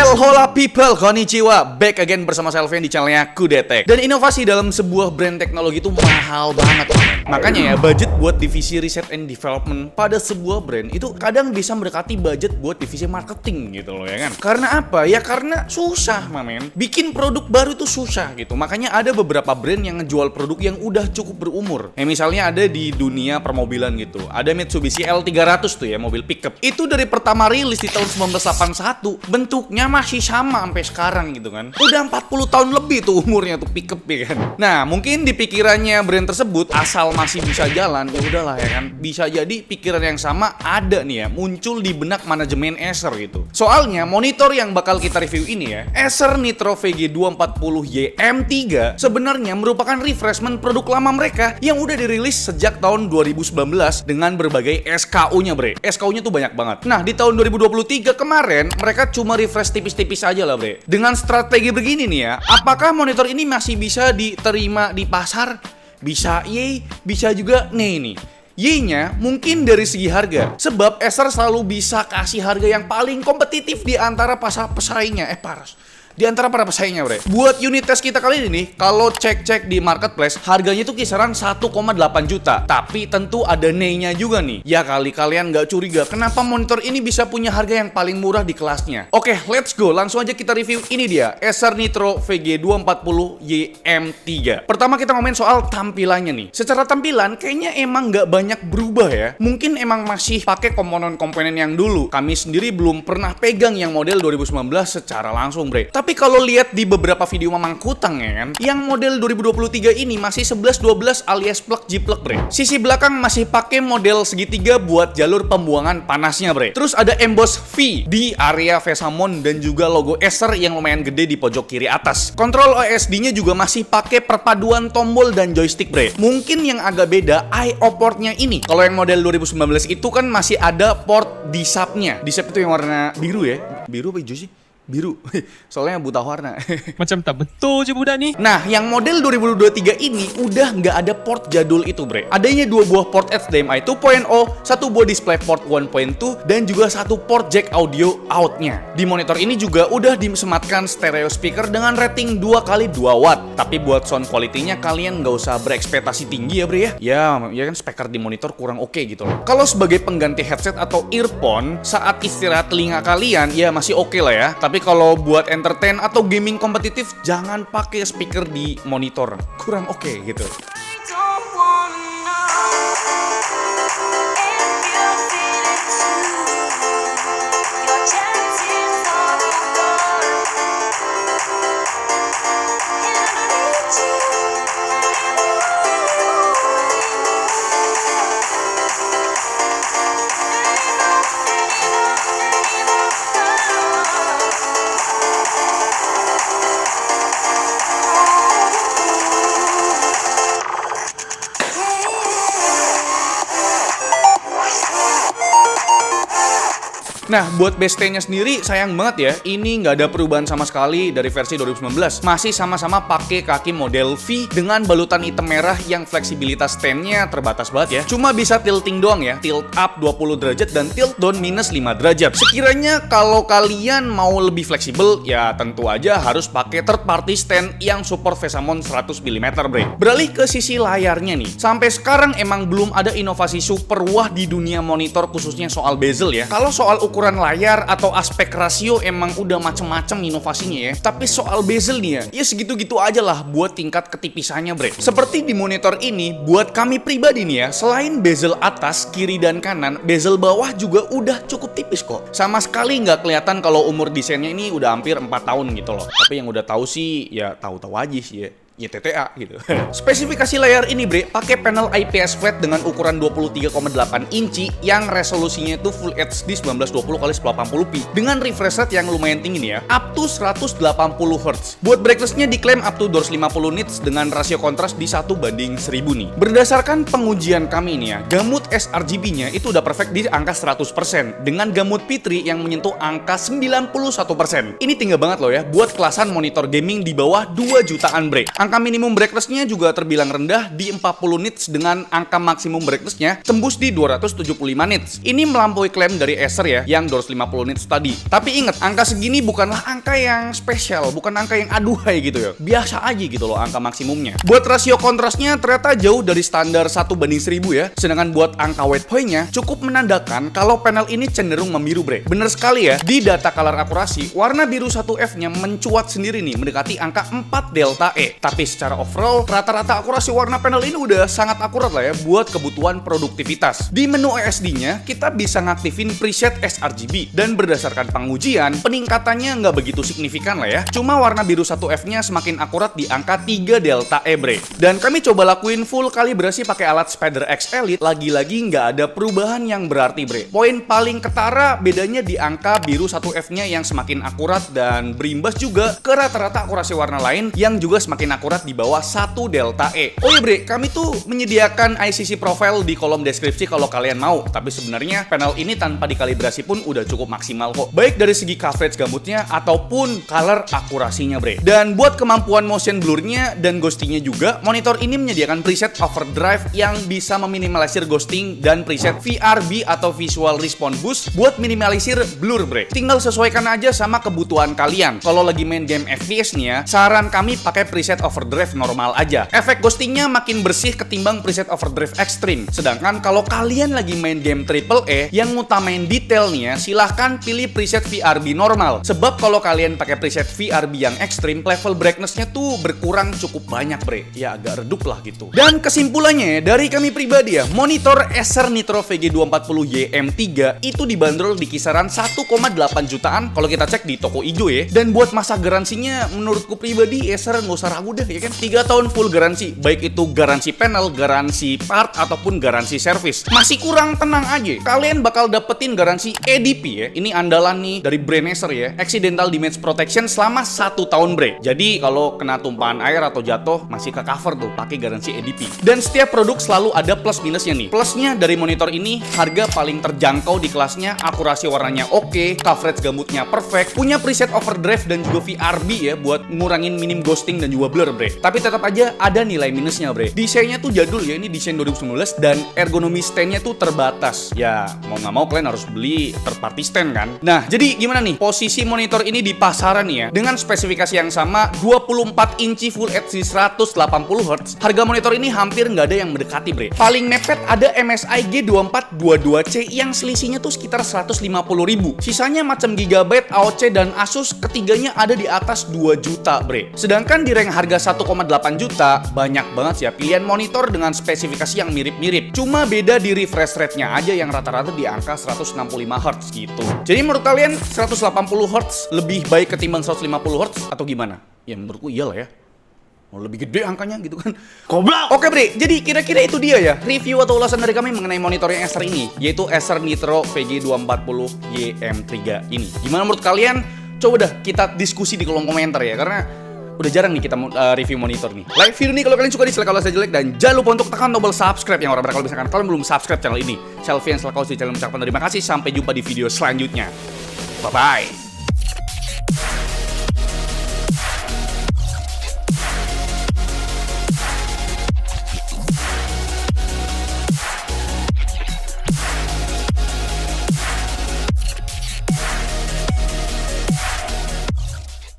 Hola people, konnichiwa. Back again bersama saya Alvin di channelnya Kudetek. Dan inovasi dalam sebuah brand teknologi itu mahal banget, man. Makanya ya, budget buat divisi research and development pada sebuah brand itu kadang bisa mendekati budget buat divisi marketing gitu loh, ya kan. Karena apa? Ya karena susah, men. Bikin produk baru itu susah gitu. Makanya ada beberapa brand yang ngejual produk yang udah cukup berumur. Misalnya ada di dunia permobilan gitu. Ada Mitsubishi L300 tuh ya, mobil pickup. Itu dari pertama rilis di tahun 1981, bentuknya masih sama sampai sekarang gitu kan. Udah 40 tahun lebih tuh umurnya tuh pickup ya kan. Nah, mungkin di pikirannya brand tersebut asal masih bisa jalan, ya udahlah ya kan. Bisa jadi pikiran yang sama ada nih ya, muncul di benak manajemen Acer gitu. Soalnya monitor yang bakal kita review ini ya, Acer Nitro VG240Y M3 sebenarnya merupakan refreshment produk lama mereka yang udah dirilis sejak tahun 2019 dengan berbagai SKU-nya, bre. SKU-nya tuh banyak banget. Nah, di tahun 2023 kemarin mereka cuma refresh tipis-tipis aja lah, bre. Dengan strategi begini nih ya, apakah monitor ini masih bisa diterima di pasar? Bisa yay, bisa juga nih. Y-nya mungkin dari segi harga, sebab Acer selalu bisa kasih harga yang paling kompetitif di antara pesaingnya. Di antara para pesaingnya, bre. Buat unit test kita kali ini nih, kalau cek-cek di marketplace, harganya tuh kisaran 1,8 juta. Tapi tentu ada nya juga nih. Ya kali kalian nggak curiga, kenapa monitor ini bisa punya harga yang paling murah di kelasnya? Oke, let's go. Langsung aja kita review. Ini dia, Acer Nitro VG240Y M3. Pertama kita ngomongin soal tampilannya nih. Secara tampilan, kayaknya emang nggak banyak berubah ya. Mungkin emang masih pakai komponen-komponen yang dulu. Kami sendiri belum pernah pegang yang model 2019 secara langsung, bre. Tapi kalau lihat di beberapa video Mamang Kutang ya kan, yang model 2023 ini masih 11-12 alias plug jiplek, bre. Sisi belakang masih pakai model segitiga buat jalur pembuangan panasnya, bre. Terus ada emboss V di area Vesamon dan juga logo Acer yang lumayan gede di pojok kiri atas. Kontrol OSD-nya juga masih pakai perpaduan tombol dan joystick, bre. Mungkin yang agak beda I/O portnya ini. Kalau yang model 2019 itu kan masih ada port DSAP-nya. DSAP itu yang warna biru ya. Biru apa hijau sih? Biru, soalnya buta warna. Macam tak betul je budak ni. Nah, yang model 2023 ini udah nggak ada port jadul itu, bre. Adanya 2 buah port HDMI 2.0, 1 buah display port 1.2, dan juga 1 port jack audio out-nya. Di monitor ini juga udah disematkan stereo speaker dengan rating 2x2 watt. Tapi buat sound quality-nya kalian nggak usah berekspektasi tinggi ya, bre ya. Ya kan speaker di monitor kurang oke gitu loh. Kalau sebagai pengganti headset atau earphone saat istirahat telinga kalian, ya masih oke lah ya. Tapi kalau buat entertain atau gaming kompetitif, jangan pakai speaker di monitor. Kurang oke gitu. Nah, buat BST-nya sendiri sayang banget ya, ini nggak ada perubahan sama sekali dari versi 2019. Masih sama-sama pakai kaki model V dengan balutan hitam merah yang fleksibilitas stand-nya terbatas banget ya. Cuma bisa tilting doang ya, tilt up 20 derajat dan tilt down minus 5 derajat. Sekiranya kalau kalian mau lebih fleksibel, ya tentu aja harus pakai third party stand yang support Vesamon 100 mm, bre. Beralih ke sisi layarnya nih, sampai sekarang emang belum ada inovasi super wah di dunia monitor khususnya soal bezel ya. Kalau soal ukuran layar atau aspek rasio emang udah macem-macem inovasinya ya. Tapi soal bezel nih ya segitu-gitu aja lah buat tingkat ketipisannya, bre. Seperti di monitor ini, buat kami pribadi nih ya, selain bezel atas, kiri dan kanan, bezel bawah juga udah cukup tipis kok. Sama sekali nggak kelihatan kalau umur desainnya ini udah hampir 4 tahun gitu loh. Tapi yang udah tahu sih ya tahu-tahu aja sih ya. YTTA gitu. Spesifikasi layar ini, bre, pakai panel IPS flat dengan ukuran 23,8 inci yang resolusinya itu Full HD 1920x1080p dengan refresh rate yang lumayan tinggi nih ya, up to 180 Hz. Buat brightness-nya diklaim up to 250 nits dengan rasio kontras di 1:1000 nih. Berdasarkan pengujian kami nih ya, gamut sRGB-nya itu udah perfect di angka 100% dengan gamut P3 yang menyentuh angka 91%. Ini tinggi banget loh ya buat kelasan monitor gaming di bawah 2 jutaan, bre. Angka minimum brightness-nya juga terbilang rendah di 40 nits dengan angka maksimum brightness-nya tembus di 275 nits. Ini melampaui klaim dari Acer ya, yang 250 nits tadi. Tapi ingat, angka segini bukanlah angka yang spesial, bukan angka yang aduhai gitu ya. Biasa aja gitu loh angka maksimumnya. Buat rasio kontrasnya ternyata jauh dari standar 1:1000 ya. Sedangkan buat angka white point-nya cukup menandakan kalau panel ini cenderung membiru, bre. Bener sekali ya, di data color akurasi, warna biru 1F-nya mencuat sendiri nih, mendekati angka 4 delta E. Tapi secara overall, rata-rata akurasi warna panel ini udah sangat akurat lah ya buat kebutuhan produktivitas. Di menu ESD-nya, kita bisa ngaktifin preset sRGB. Dan berdasarkan pengujian, peningkatannya nggak begitu signifikan lah ya. Cuma warna biru 1F-nya semakin akurat di angka 3 delta E, bre. Dan kami coba lakuin full kalibrasi pakai alat Spider X Elite, lagi-lagi nggak ada perubahan yang berarti, bre. Poin paling ketara bedanya di angka biru 1F-nya yang semakin akurat dan berimbas juga ke rata-rata akurasi warna lain yang juga semakin akurat di bawah 1 delta E. Oh iya, bre, kami tuh menyediakan ICC profile di kolom deskripsi kalau kalian mau. Tapi sebenarnya panel ini tanpa dikalibrasi pun udah cukup maksimal kok. Baik dari segi coverage gambutnya ataupun color akurasinya, bre. Dan buat kemampuan motion blurnya dan ghostingnya juga, monitor ini menyediakan preset overdrive yang bisa meminimalisir ghosting dan preset VRB atau Visual Response Boost buat minimalisir blur, bre. Tinggal sesuaikan aja sama kebutuhan kalian. Kalau lagi main game FPS nih ya, saran kami pakai preset overdrive normal aja. Efek ghostingnya makin bersih ketimbang preset overdrive extreme. Sedangkan kalau kalian lagi main game AAA yang ngutamain detail nih ya, silahkan pilih preset VRB normal. Sebab kalau kalian pakai preset VRB yang ekstrim, level brightness-nya tuh berkurang cukup banyak, bre. Ya agak redup lah gitu. Dan kesimpulannya dari kami pribadi ya, monitor Acer Nitro VG240YM3 itu dibanderol di kisaran 1,8 jutaan kalau kita cek di toko ijo ya. Dan buat masa garansinya menurutku pribadi Acer nggak usah ragu deh ya kan. 3 tahun full garansi, baik itu garansi panel, garansi part ataupun garansi service. Masih kurang, tenang aja. Kalian bakal dapetin garansi EDP ya. Ini andalan nih dari brand Acer ya. Accidental Damage Protection selama 1 tahun, bre. Jadi kalau kena tumpahan air atau jatuh masih ke cover tuh pakai garansi EDP. Dan setiap produk selalu ada plus minusnya nih. Plusnya dari monitor ini harga paling terjangkau di kelasnya, akurasi warnanya oke, coverage gambutnya perfect, punya preset overdrive dan juga VRB ya buat ngurangin minim ghosting dan juga blur, bre. Tapi tetap aja ada nilai minusnya, bre. Desainnya tuh jadul ya, ini desain 2019 dan ergonomi stand-nya tuh terbatas. Ya mau nggak mau kalian harus beli third party stand kan. Nah jadi gimana nih posisi monitor ini di pasaran nih ya? Dengan spesifikasi yang sama 24 inci Full HD 180Hz, harga monitor ini hampir nggak ada yang mendekati, bre. Paling mepet ada MSI G2422C yang selisihnya tuh sekitar 150.000. Sisanya macam Gigabyte, AOC dan Asus ketiganya ada di atas 2 juta, bre. Sedangkan di rank harga 1,8 juta banyak banget sih ya pilihan monitor dengan spesifikasi yang mirip-mirip. Cuma beda di refresh rate-nya aja yang rata-rata di angka 165Hz gitu. Jadi menurut kalian 180Hz lebih baik ketimbang 150Hz atau gimana? Ya menurutku iyalah ya. Mau lebih gede angkanya gitu kan. Goblok. Oke, bre. Jadi kira-kira itu dia ya review atau ulasan dari kami mengenai monitor yang Acer ini, yaitu Acer Nitro VG240YM3 ini. Gimana menurut kalian? Coba dah kita diskusi di kolom komentar ya, karena udah jarang nih kita review monitor nih. Like video ini kalau kalian suka, dislike kalau saya jelek, dan jangan lupa untuk tekan tombol subscribe yang orang-orang kalau misalkan kalian belum subscribe channel ini. Selfie yang selalu di channel mengucapkan terima kasih. Sampai jumpa di video selanjutnya. Bye bye.